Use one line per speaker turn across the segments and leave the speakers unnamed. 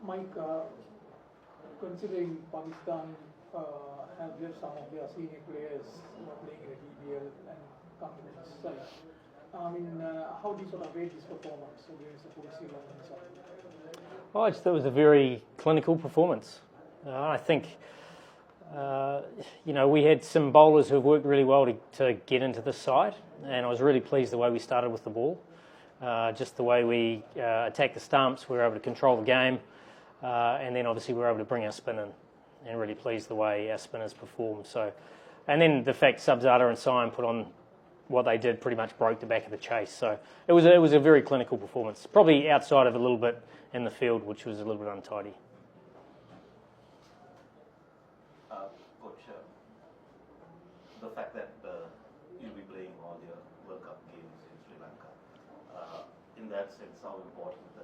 Mike, considering Pakistan have left some of their senior players playing in the DBL and come to this side, how do you sort of rate this performance against the Sri Lankan side?
I just thought it was a very clinical performance. I think, we had some bowlers who have worked really well to get into the side, and I was really pleased the way we started with the ball. Just the way we attacked the stumps, we were able to control the game, and then obviously we were able to bring our spin in, and really pleased the way our spinners performed. So, and then the fact Subzada and Sion put on what they did pretty much broke the back of the chase. So it was a very clinical performance, probably outside of a little bit in the field, which was a little bit untidy.
Coach, the fact that you'll be playing all your World Cup games in Sri Lanka, in that sense, how important is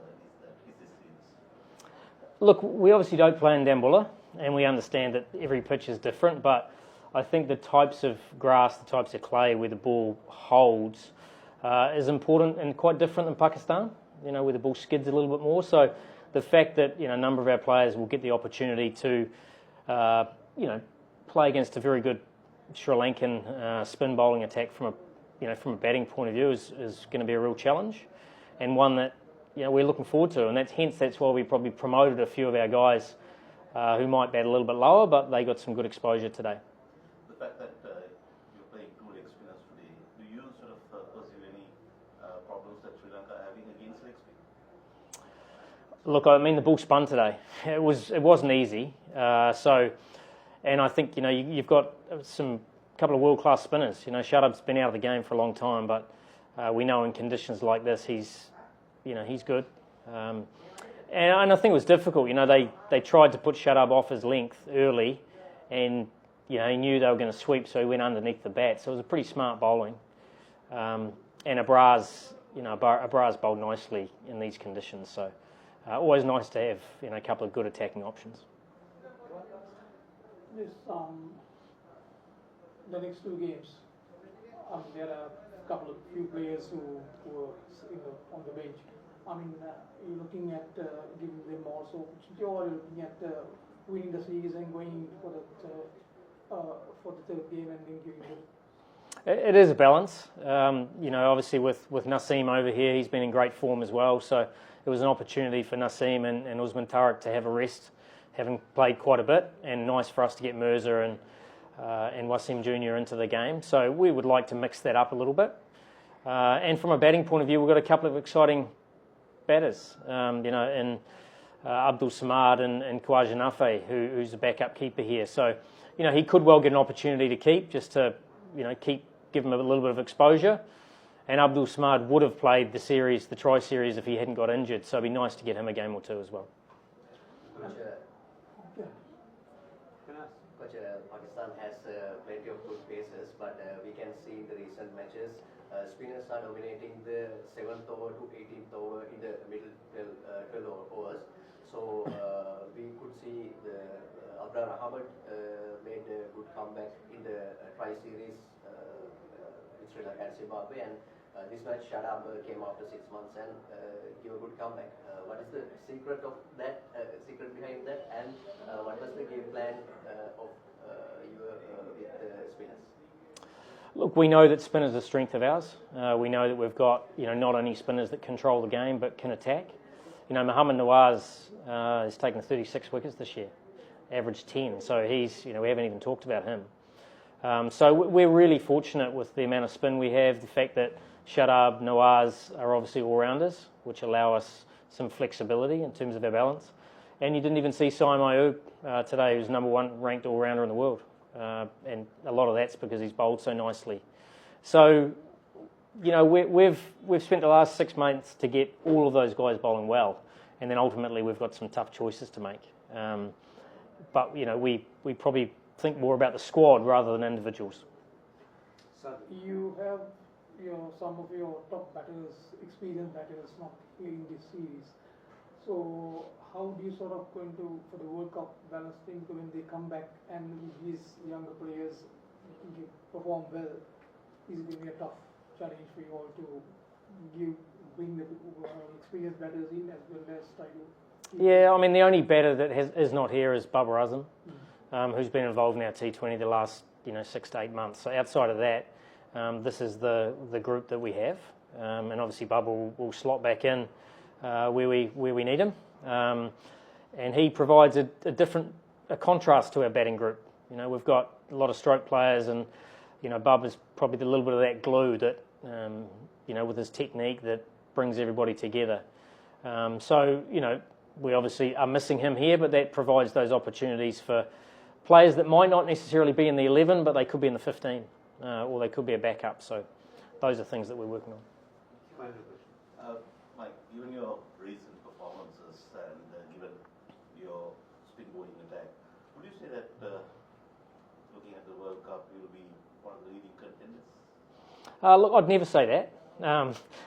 this series?
Look, we obviously don't play in Dambulla, and we understand that every pitch is different, but I think the types of grass, the types of clay where the ball holds is important and quite different than Pakistan, where the ball skids a little bit more. So the fact that a number of our players will get the opportunity to play against a very good Sri Lankan spin bowling attack from a batting point of view is going to be a real challenge, and one that we're looking forward to. And that's why we probably promoted a few of our guys who might bat a little bit lower, but they got some good exposure today.
The fact that you're playing two leg spinners today, do you sort of perceive any problems that Sri Lanka are having against leg spin?
Look, the ball spun today. It wasn't easy. And I think you've got some couple of world class spinners. Shadab's been out of the game for a long time, but we know in conditions like this he's good. And I think it was difficult. They tried to put Shadab off his length early, and he knew they were going to sweep, so he went underneath the bat. So it was a pretty smart bowling. And Abraz bowled nicely in these conditions. So always nice to have a couple of good attacking options.
The next two games, there are a few players who are on the bench. You're looking at giving them also opportunity, or you're looking at winning the series and going for the third game and then giving them.
It is a balance. Obviously with Naseem over here, he's been in great form as well. So it was an opportunity for Naseem and Usman Tariq to have a rest, having played quite a bit, and nice for us to get Mirza and Wasim Jr. into the game. So we would like to mix that up a little bit. And from a batting point of view, we've got a couple of exciting batters, in Abdul Samad and Khawaja Nafi, who's a backup keeper here. So, he could well get an opportunity to keep, just to, give him a little bit of exposure. And Abdul Samad would have played the tri-series, if he hadn't got injured. So it'd be nice to get him a game or two as well.
Coach, Pakistan has plenty of good paces, but we can see in the recent matches, spinners are dominating the 7th over to 18th over in the middle 12 overs. So we could see the Abrar Ahmed made a good comeback in the tri-series in Sri Lanka and Zimbabwe, and this match Shadab came after 6 months and gave a good comeback. What is the secret of that? Secret behind that, and what was the game plan of with the spinners?
Look, we know that spinners are a strength of ours. We know that we've got not only spinners that control the game but can attack. Mohammad Nawaz has taken 36 wickets this year, averaged 10. So he's we haven't even talked about him. So we're really fortunate with the amount of spin we have. The fact that Shadab, Nawaz are obviously all-rounders, which allow us some flexibility in terms of our balance. And you didn't even see Saim Ayub today, who's number 1 ranked all-rounder in the world. And a lot of that's because he's bowled so nicely. So, we've spent the last 6 months to get all of those guys bowling well, and then ultimately we've got some tough choices to make. But we probably think more about the squad rather than individuals.
So you have some of your top batters, experienced batters, not playing this series. So how do you sort of going to, for the World Cup, balance things when they come back and these younger players perform well? Is it going to be a tough challenge for you all to bring the experienced batters in as well as try to
Yeah, I mean, the only batter that is not here is Bubba Azam, who's been involved in our T20 the last 6 to 8 months. So outside of that, this is the group that we have, and obviously Bubba will slot back in where we need him, and he provides a contrast to our batting group. We've got a lot of stroke players, and Bubba's probably a little bit of that glue that with his technique that brings everybody together. So we obviously are missing him here, but that provides those opportunities for players that might not necessarily be in the 11, but they could be in the 15, or they could be a backup. So those are things that we're working on.
Mike, given your recent performances and given your spin bowling attack, would you say that looking at the World Cup, you will be one of the leading contenders?
Look, I'd never say that.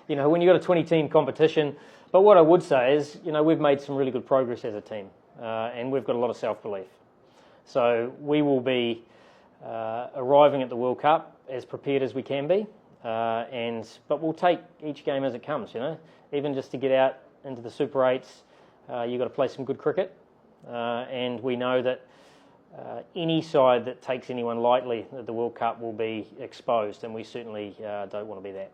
When you've got a 20-team competition, but what I would say is, we've made some really good progress as a team, and we've got a lot of self-belief. So we will be arriving at the World Cup as prepared as we can be, but we'll take each game as it comes. Even just to get out into the Super 8s, you've got to play some good cricket, and we know that any side that takes anyone lightly at the World Cup will be exposed, and we certainly don't want to be that.